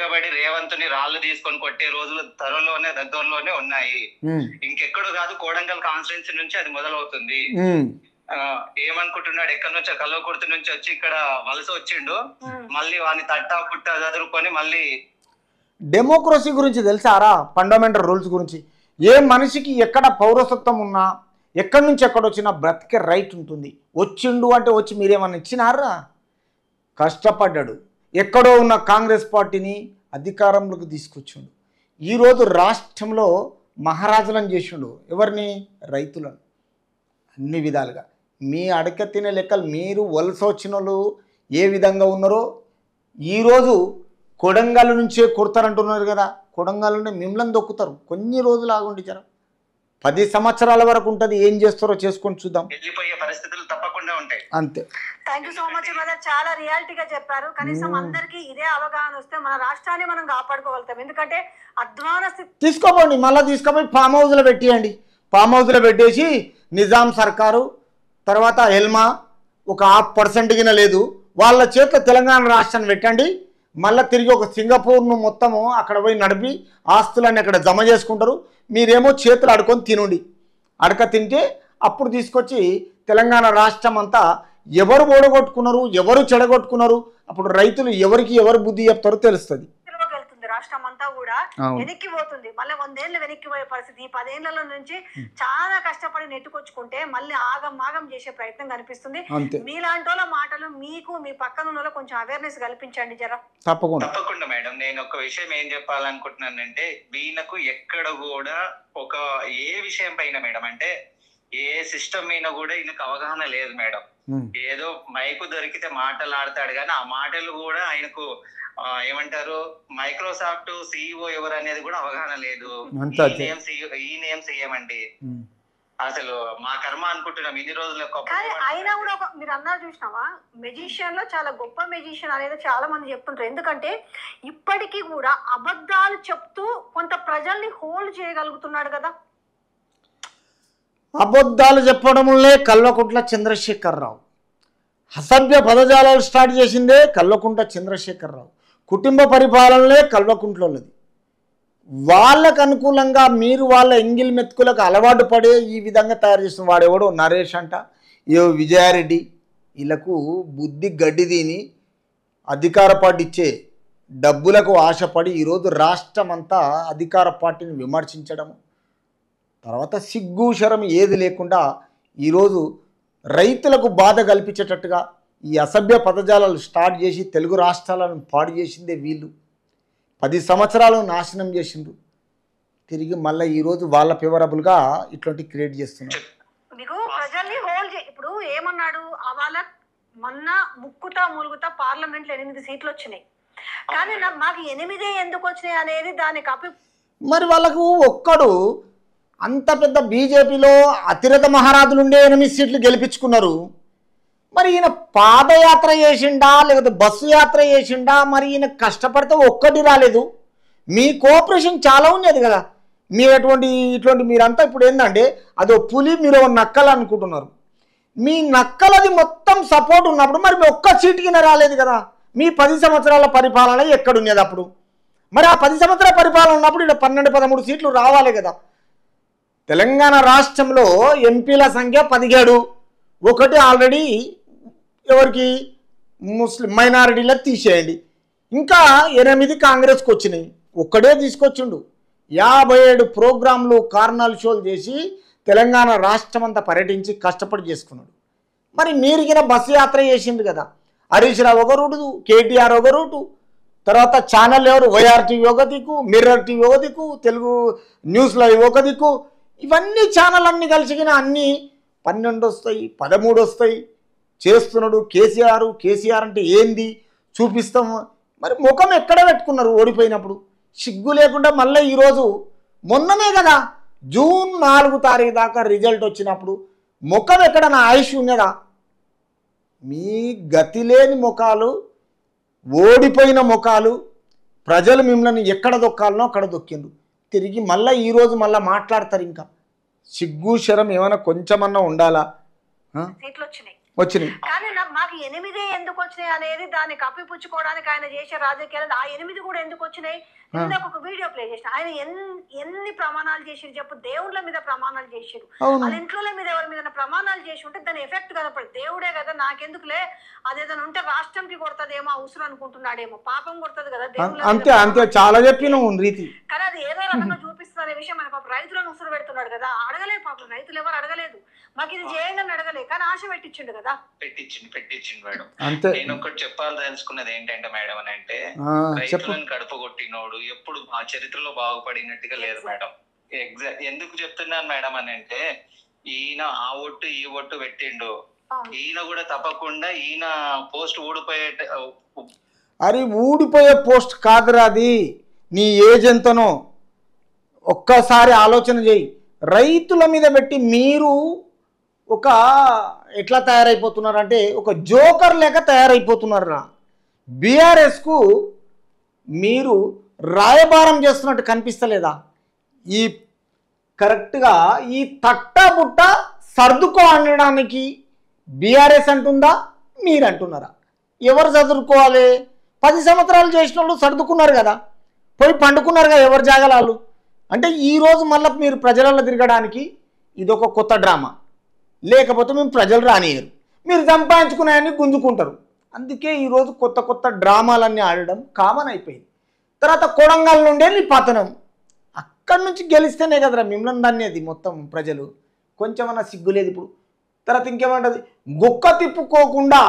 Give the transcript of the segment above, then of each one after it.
తిరగబడి రేవంత్ని రాళ్లు తీసుకొని కొట్టే రోజులు దగ్గరలోనే ఉన్నాయి. ఇంకెక్కడో కాదు, కోడంగల్ కాన్స్టిట్యున్సీ నుంచి అది మొదలవుతుంది. ఏమనుకుంటున్నాడు, ఎక్కడి నుంచో కల్వకుర్తి నుంచి వచ్చి ఇక్కడ వలస వచ్చిండు, మళ్ళీ వాని తట్టా పుట్టా చదువుకొని మళ్ళీ. డెమోక్రసీ గురించి తెలుసారా? ఫండమెంటల్ రూల్స్ గురించి. ఏ మనిషికి ఎక్కడ పౌరసత్వం ఉన్నా, ఎక్కడి నుంచి ఎక్కడొచ్చినా బ్రతికే రైట్ ఉంటుంది. వచ్చిండు అంటే వచ్చి మీరేమన్నా ఇచ్చినారా? కష్టపడ్డాడు. ఎక్కడో ఉన్న కాంగ్రెస్ పార్టీని అధికారంలోకి తీసుకొచ్చిండు. ఈరోజు రాష్ట్రంలో మహారాజులను చేసిండు. ఎవరిని? రైతులను. అన్ని విధాలుగా మీ అడక తినే లెక్కలు మీరు వలస వచ్చిన వాళ్ళు ఏ విధంగా ఉన్నారో ఈరోజు కొడంగల్ నుంచే కొడతారంటున్నారు కదా. కొడంగల్లోనే మిమ్మల్ని దొక్కుతారు. కొన్ని రోజులు ఆగుండి జర, 10 సంవత్సరాల వరకు ఉంటుంది. ఏం చేస్తారో చేసుకొని చూద్దాం. వెళ్ళిపోయే పరిస్థితులు తప్పకుండా ఉంటాయి. అంతే. Thank you so much brother, చాలా రియాలిటీగా చెప్పారు. కనీసం అందరికి ఇదే అవగాహన వస్తే మన రాష్ట్రాన్ని మనం కాపాడుకోగలుగుతాం. ఎందుకంటే అధ్వాన స్థితి. తీసుకోపోండి, మళ్ళీ తీసుకుపోయి ఫామ్ హౌస్లో పెట్టేయండి. ఫామ్ హౌస్లో పెట్టేసి నిజాం సర్కారు తర్వాత ఎల్మా ఒక 0.5% గిన లేదు, వాళ్ళ చేతిలో తెలంగాణ రాష్ట్రాన్ని పెట్టండి. మళ్ళీ తిరిగి ఒక సింగపూర్ను మొత్తము అక్కడ పోయి నడిపి ఆస్తులన్నీ అక్కడ జమ చేసుకుంటారు. మీరేమో చేతులు అడుకొని తినండి. అడక తింటే అప్పుడు తీసుకొచ్చి తెలంగాణ రాష్ట్రం అంతా ఎవరు ఓడగొట్టుకున్నారు, ఎవరు చెడగొట్టుకున్నారు, అప్పుడు రైతులు ఎవరికి ఎవరు బుద్ధి చెప్తారో తెలుస్తుంది. రాష్ట్రం అంతా కూడా వెనక్కి పోతుంది. మళ్ళీ 100 ఏళ్ళు వెనక్కి పోయే పరిస్థితి. ఈ 10 ఏళ్ల నుంచి చాలా కష్టపడి నెట్టుకొచ్చుకుంటే మళ్ళీ ఆగం చేసే ప్రయత్నం కనిపిస్తుంది. మీలాంటి వాళ్ళ మాటలు మీకు మీ పక్కన ఉన్న కొంచెం అవేర్నెస్ కల్పించండి జర. తప్పకుండా మేడం. నేను ఒక విషయం ఏం చెప్పాలనుకుంటున్నానంటే, వీళ్ళకు ఎక్కడ కూడా ఒక ఏ విషయం పైన మేడం అంటే ఏ సిస్టమ్ మీద కూడా ఈయనకు అవగాహన లేదు మేడం. ఏదో మైకు దొరికితే మాటలు ఆడతాడు కానీ ఆ మాటలు కూడా ఆయనకు ఏమంటారు, మైక్రోసాఫ్ట్ సిఇఓ ఎవరు అనేది కూడా అవగాహన లేదు. ఈ నేమ్ చేయమండి. అసలు మా కర్మ అనుకుంటున్నాం ఇన్ని రోజులు. అయినా కూడా మీరు అన్నారు చూసినావా, మెజిషియన్ లో చాలా గొప్ప మెజిషియన్ అనేది చాలా మంది చెప్తుంటారు. ఎందుకంటే ఇప్పటికీ కూడా అబద్ధాలు చెప్తూ కొంత ప్రజల్ని హోల్డ్ చేయగలుగుతున్నాడు కదా. అబద్ధాలు చెప్పడంలో కల్వకుంట్ల చంద్రశేఖరరావు, అసభ్య పదజాలాలు స్టార్ట్ చేసిందే కల్వకుంట్ల చంద్రశేఖరరావు, కుటుంబ పరిపాలనలే కల్వకుంట్లది. వాళ్ళకు అనుకూలంగా మీరు వాళ్ళ ఎంగిల్ మెతుకులకు అలవాటు పడే ఈ విధంగా తయారు చేస్తున్న వాడెవడో నరేష్ అంట, ఏ విజయారెడ్డి, వీళ్ళకు బుద్ధి గడ్డి దీని అధికార పార్టీ ఇచ్చే డబ్బులకు ఆశపడి ఈరోజు రాష్ట్రం అంతా అధికార పార్టీని విమర్శించడము, తర్వాత సిగ్గు శరం ఏది లేకుండా ఈరోజు రైతులకు బాధ కల్పించేటట్టుగా ఈ అసభ్య పదజాలాలు స్టార్ట్ చేసి తెలుగు రాష్ట్రాలను పాడు చేసిందే వీళ్ళు. 10 సంవత్సరాలు నాశనం చేసిండ్రు. తిరిగి మళ్ళీ ఈరోజు వాళ్ళ ఫేవరబుల్గా ఇట్లాంటి క్రియేట్ చేస్తున్నారు. మీకు ప్రజల్ని హోల్డ్ ఇప్పుడు ఏమన్నాడు, అవాళ మొన్న ముక్కుతా ములుగుతా పార్లమెంట్లో 8 సీట్లు వచ్చినాయి, కానీ మాకు 8 ఎందుకు వచ్చినాయి అనేది దానికి మరి వాళ్ళకు ఒక్కడు అంత పెద్ద బీజేపీలో అతిరథ మహారాజులుండే 8 సీట్లు గెలిపించుకున్నారు. మరి ఈయన పాదయాత్ర చేసిండా లేకపోతే బస్సు యాత్ర చేసిండా? మరి ఈయన కష్టపడితే ఒక్కటి రాలేదు. మీ కోఆపరేషన్ చాలా ఉండేది కదా. మీరు ఇటువంటి మీరంతా ఇప్పుడు ఏంటంటే అదో పులి మీరు నక్కలు అనుకుంటున్నారు. మీ నక్కలది మొత్తం సపోర్ట్ ఉన్నప్పుడు మరి మీ ఒక్క సీటుకిన రాలేదు కదా. మీ 10 సంవత్సరాల పరిపాలన ఎక్కడున్నది అప్పుడు? మరి ఆ 10 సంవత్సరాల పరిపాలన ఉన్నప్పుడు ఇక్కడ 12-13 సీట్లు రావాలి కదా. తెలంగాణ రాష్ట్రంలో ఎంపీల సంఖ్య 17, ఒకటి ఆల్రెడీ ఎవరికి ముస్లిం మైనారిటీలకు తీసేయండి, ఇంకా 8 కాంగ్రెస్కి వచ్చినాయి. ఒక్కడే తీసుకొచ్చిండు. 57 ప్రోగ్రాంలు కార్నల్ షోలు చేసి తెలంగాణ రాష్ట్రం అంతా పర్యటించి కష్టపడి చేసుకున్నాడు. మరి మీరుగిన బస్సు యాత్ర చేసిండు కదా. హరీష్ రావు ఒక రూటు, కేటీఆర్ ఒక రూటు, తర్వాత ఛానల్ ఎవరు వైఆర్ టీవీ ఒక దిక్కు, మిర్రర్ టీవీ ఒక దిక్కు, తెలుగు న్యూస్ లైవ్ ఒక దిక్కు. ఇవన్నీ ఛానల్ అన్నీ కలిసిగిన అన్నీ 12 వస్తాయి, 13 వస్తాయి. చేస్తున్నాడు కేసీఆర్ అంటే ఏంది చూపిస్తాము. మరి ముఖం ఎక్కడ పెట్టుకున్నారు ఓడిపోయినప్పుడు? సిగ్గు లేకుండా మళ్ళీ ఈరోజు మొన్ననే కదా జూన్ 4 తారీఖు దాకా రిజల్ట్ వచ్చినప్పుడు ముఖం ఎక్కడ నా ఆయుష్ ఉన్నదా? మీ గతి లేని ముఖాలు, ఓడిపోయిన ముఖాలు, ప్రజలు మిమ్మల్ని ఎక్కడ దొక్కాలనో అక్కడ దొక్కిండ్రు. తిరిగి మళ్ళీ ఈరోజు మళ్ళీ మాట్లాడతారు. ఇంకా సిగ్గు శరం ఏమైనా కొంచెమన్నా ఉండాలా? వచ్చినాయి. కానీ మాకు 8 ఎందుకు వచ్చినాయి అనేది దాన్ని కప్పిపుచ్చుకోవడానికి ఆయన చేసే రాజకీయాలు ఆ 8 కూడా ఎందుకు వచ్చినాయి? ఇందాక ఒక వీడియో ప్లే చేసిన ఆయన ఎన్ని ప్రమాణాలు చేసిరు చెప్పు. దేవుళ్ళ మీద ప్రమాణాలు చేసిరు, వాళ్ళ ఇంట్లో మీద ఎవరి మీద ప్రమాణాలు చేసి ఉంటే దాని ఎఫెక్ట్ కనపడు. దేవుడే కదా నాకెందుకులే అదేదైనా ఉంటే రాష్ట్రంకి కొడుతుందేమో అవసరం అనుకుంటున్నాడేమో, పాపం కొడుతుంది కదా దేవుళ్ళ. అంతే అంతే చాలా చెప్పిన రీతి. కానీ అది ఏదో రకంగా చూపిస్తున్న విషయం మన పాప రైతులను ఉసురు పెడుతున్నాడు కదా. అడగలేదు పాపం, రైతులు ఎవరు అడగలేదు, మాకు ఇది చేయండి అడగలేదు, కానీ ఆశ పెట్టించిండు కదా. పెట్టించిండు మేడం. అంతే. నేను ఒకటి చెప్పాలనుకున్నది ఏంటంటే మేడం అని అంటే, రైతులను కడుపు కొట్టినోడు ఎప్పుడు ఆ చరిత్రలో బాగుపడినట్టుగా లేదు మేడం. ఎందుకు చెప్తున్నాను మేడం అని అంటే, ఈయన ఆ ఒట్టు ఈ ఒట్టు పెట్టిండు, ఈయన కూడా తప్పకుండా ఈయన పోస్ట్ ఊడిపోయే. అరే ఊడిపోయే పోస్ట్ కాదురా అది, నీ ఏజ్ ఎంతనో ఒక్కసారి ఆలోచన చేయి. రైతుల మీద పెట్టి మీరు ఒక ఎట్లా తయారైపోతున్నారంటే ఒక జోకర్ లేక తయారైపోతున్నారా. బీఆర్ఎస్కు మీరు రాయబారం చేస్తున్నట్టు కనిపిస్తలేదా? ఈ కరెక్ట్గా ఈ తట్టబుట్ట సర్దుకో అనడానికి బీఆర్ఎస్ అంటుందా, మీరు అంటున్నారా? ఎవరు చదువుకోవాలి? 10 సంవత్సరాలు చేసిన వాళ్ళు సర్దుకున్నారు కదా, పోయి పండుకున్నారు కదా ఎవరు జాగలాలు. అంటే ఈరోజు మళ్ళీ మీరు ప్రజలలో తిరగడానికి ఇదొక కొత్త డ్రామా. లేకపోతే మేము ప్రజలు రానియరు, మీరు సంపాదించుకున్నాయని గుంజుకుంటారు. అందుకే ఈరోజు కొత్త కొత్త డ్రామాలన్నీ ఆడడం కామన్ అయిపోయింది. తర్వాత కొడంగల్ నుండే నీ పతనం, అక్కడి నుంచి గెలిస్తేనే కదరా మిమ్మల్ని దాన్ని మొత్తం ప్రజలు. కొంచెమన్నా సిగ్గులేదు ఇప్పుడు. తర్వాత ఇంకేమంటుంది, గుక్క తిప్పుకోకుండా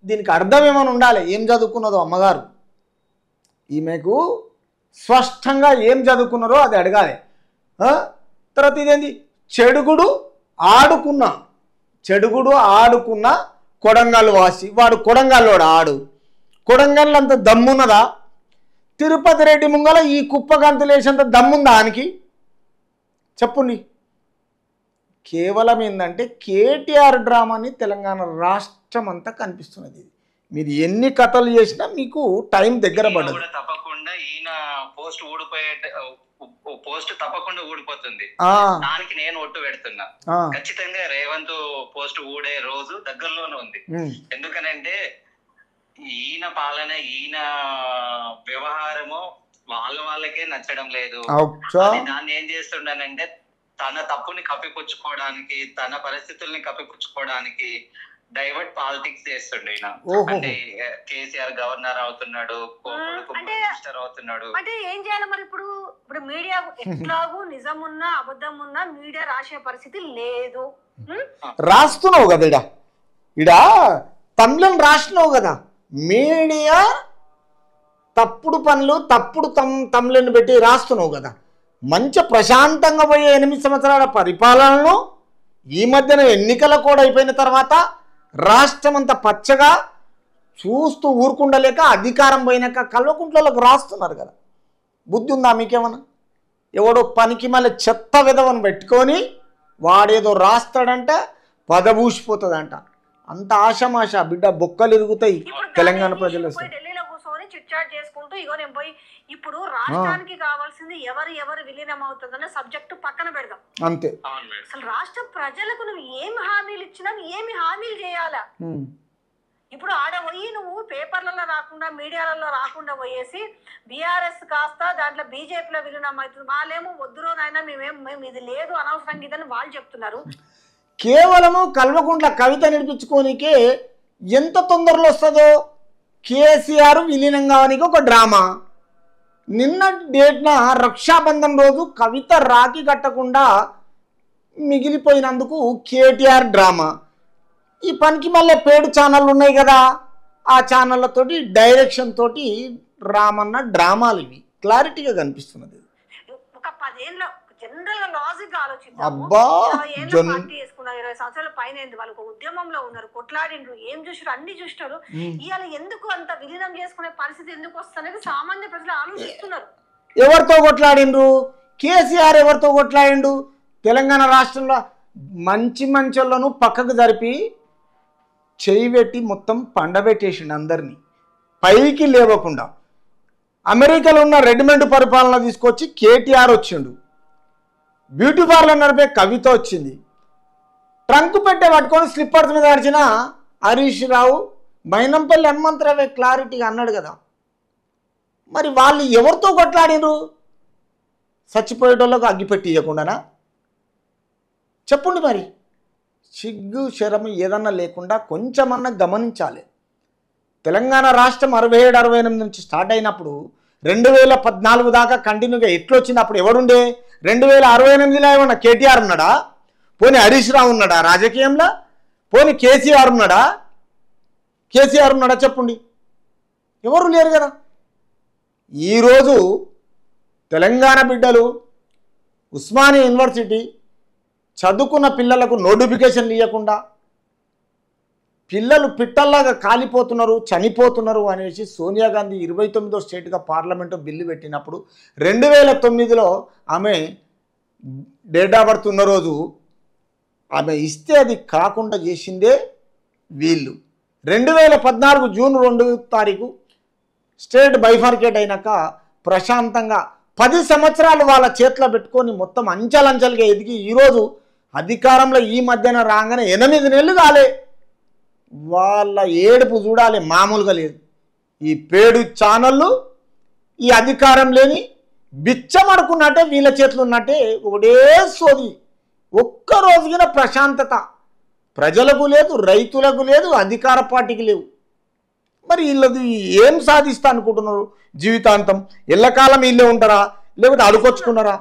దీనికి అర్థం ఏమైనా ఉండాలి. ఏం చదువుకున్నదో అమ్మగారు, ఈమెకు స్పష్టంగా ఏం చదువుకున్నారో అది అడగాలి. తర్వాత ఇదేంది, చెడుగుడు ఆడుకున్న కొడంగల్ వాసి, వాడు కొడంగల్లోడు ఆడు. కొడంగల్ అంత దమ్మున్నదా? తిరుపతి రెడ్డి ముంగల ఈ కుప్పగంతులు వేసేంత దమ్ముందా ఆయనకి? చెప్పుండి. కేవలం ఏంటంటే కేటీఆర్ డ్రామాని తెలంగాణ రాష్ట్రం అంతా కనిపిస్తున్నది. మీరు ఎన్ని కథలు చేసినా మీకు టైం దగ్గర పడదు. తప్పకుండా ఈయన పోస్ట్ తప్పకుండా ఊడిపోతుంది. దానికి నేను ఒట్టు పెడుతున్నా. ఖచ్చితంగా రేవంత్ పోస్ట్ ఊడే రోజు దగ్గరలోనే ఉంది. ఎందుకనంటే ఈయన పాలన, ఈయన వ్యవహారము వాళ్ళకే నచ్చడం లేదు. దాన్ని ఏం చేస్తుండనంటే తన తప్పుని కప్పిపుచ్చుకోవడానికి, తన పరిస్థితుల్ని కప్పిపుచ్చుకోవడానికి డైవర్ట్ పాలిటిక్స్ చేస్తుండే. అంటే కేసీఆర్ గవర్నర్ అవుతున్నాడు, మినిస్టర్ అవుతున్నాడు. అంటే ఏం చేయాలి మరి? ఇప్పుడు మీడియా ఎట్లాగూ నిజం ఉన్నా అబద్ధం ఉన్నా మీడియా రాసే పరిస్థితి లేదు. రాస్తున్నావు కదా ఇడా తమిళం రాసినావు కదా. మీడియా తప్పుడు పనులు తప్పుడు తమిళను పెట్టి రాస్తున్నావు కదా. మంచి ప్రశాంతంగా పోయే 8 సంవత్సరాల పరిపాలనలో ఈ మధ్యన ఎన్నికల కూడా అయిపోయిన తర్వాత రాష్ట్రం అంతా పచ్చగా చూస్తూ ఊరుకుండలేక అధికారం పోయినాక కల్వకుంట్లలోకి రాస్తున్నారు కదా. బుద్ధి ఉందా మీకేమన్నా? ఎవడో పనికి మళ్ళీ చెత్త విధవను పెట్టుకొని వాడేదో రాస్తాడంట, పదబూసిపోతుందంట. అంత ఆశమాష బిడ్డ, బొక్కలు ఇరుగుతాయి తెలంగాణ ప్రజలు. చిట్చాట్ చేసుకుంటూ ఇగో నేను పోయి ఇప్పుడు రాష్ట్రానికి కావాల్సింది ఎవరు విలీనం అవుతుందన్న సబ్జెక్టు పక్కన పెడదాం. అంతే. అసలు రాష్ట్ర ప్రజలకు నువ్వు ఏమి హామీలు ఇచ్చినా, ఏమి హామీలు చేయాలా? ఇప్పుడు ఆడ పోయి నువ్వు పేపర్లలో రాకుండా మీడియాలలో రాకుండా పోయేసి బీఆర్ఎస్ కాస్త దాంట్లో బీజేపీలో విలీనం అవుతుంది. వాళ్ళేమో వద్దురో నాయన మేము ఇది లేదు అనవసరంగా ఇదని వాళ్ళు చెప్తున్నారు. కేవలము కల్వకుంట్ల కవిత నడిపించుకోనికే ఎంత తొందరలో వస్తుందో కేసీఆర్ విలీనం కావడానికి ఒక డ్రామా. నిన్న డేట్న రక్షాబంధన్ రోజు కవిత రాఖీ కట్టకుండా మిగిలిపోయినందుకు కేటీఆర్ డ్రామా. ఈ పనికి మళ్ళీ పేడు ఛానళ్ళు ఉన్నాయి కదా, ఆ ఛానళ్ళతోటి డైరెక్షన్ తోటి రామన్న డ్రామాలు ఇవి క్లారిటీగా కనిపిస్తున్నది. ఒక 10 ఏళ్ళ జనరల్ గా లాజిక్ ఆలోచిద్దాం. అబ్బా 20 సంవత్సరాల పైన వాళ్ళు ఒక ఉద్యమంలో ఉన్నారు, కొట్లాడిండ్రు, ఏం చూసారు, అన్ని చూసినారు. ఇవాళ ఎందుకు అంత విలీనం చేసుకునే పరిస్థితి ఎందుకు వస్తుంది సామాన్య ప్రజలు ఆలోచిస్తున్నారు. ఎవరితో కొట్లాడిండ్రు? కేసీఆర్ ఎవరితో కొట్లాడిండు? తెలంగాణ రాష్ట్రంలో మంచోళ్ళను పక్కకు జరిపి చేయి పెట్టి మొత్తం పండబెట్టేసిండు అందరినీ, పైకి లేవకుండా. అమెరికాలో ఉన్న రెడీమేడ్ పరిపాలన తీసుకొచ్చి కేటీఆర్ వచ్చిండు, బ్యూటీ పార్లర్ నడిపే కవిత వచ్చింది, ట్రంక్ పెట్టే పట్టుకొని స్లిప్పర్స్ మీద నడిచిన హరీష్ రావు మైనంపల్లి హనుమంతరావే క్లారిటీగా అన్నాడు కదా. మరి వాళ్ళు ఎవరితో కొట్లాడినరు? చచ్చిపోయేటోళ్ళకు అగ్గిపెట్టి ఇవ్వకుండానా? చెప్పండి. మరి సిగ్గు శరము ఏదన్నా లేకుండా కొంచెమన్నా గమనించాలి. తెలంగాణ రాష్ట్రం 67-68 నుంచి స్టార్ట్ అయినప్పుడు 2014 దాకా కంటిన్యూగా ఎట్లొచ్చింది? అప్పుడు ఎవడుండే? 2068లో ఏమన్నా కేటీఆర్ ఉన్నాడా? పోనీ హరీష్ రావు ఉన్నాడా రాజకీయంలో? పోనీ కేసీఆర్ ఉన్నాడా? చెప్పండి. ఎవరు లేరు కదా. ఈరోజు తెలంగాణ బిడ్డలు ఉస్మానియా యూనివర్సిటీ చదువుకున్న పిల్లలకు నోటిఫికేషన్లు ఇవ్వకుండా పిల్లలు పిట్టల్లాగా కాలిపోతున్నారు, చనిపోతున్నారు అనేసి సోనియా గాంధీ 29వ స్టేట్గా పార్లమెంటు బిల్లు పెట్టినప్పుడు 2009లో ఆమె డేట్ ఆఫ్ బర్త్ ఉన్న రోజు ఆమె ఇస్తే అది కాకుండా చేసిందే వీళ్ళు. 2014 జూన్ 2వ తారీఖు స్టేట్ బైఫార్కేట్ అయినాక ప్రశాంతంగా 10 సంవత్సరాలు వాళ్ళ చేతిలో పెట్టుకొని మొత్తం అంచెలంచెలుగా ఎదిగి ఈరోజు అధికారంలో ఈ మధ్యన రాగానే 8 నెలలు కాలే. వాళ్ళ ఏడుపు చూడాలి, మామూలుగా లేదు. ఈ పేడు ఛానళ్ళు ఈ అధికారం లేని బిచ్చమడుకున్నట్టే వీళ్ళ చేతులు ఉన్నట్టే ఒకటే సోది. ఒక్కరోజుగిన ప్రశాంతత ప్రజలకు లేదు, రైతులకు లేదు, అధికార పార్టీకి లేవు. మరి వీళ్ళది ఏం సాధిస్తా అనుకుంటున్నారు? జీవితాంతం ఎల్లకాలం వీళ్ళే ఉంటారా, లేకపోతే అడుకొచ్చుకున్నారా?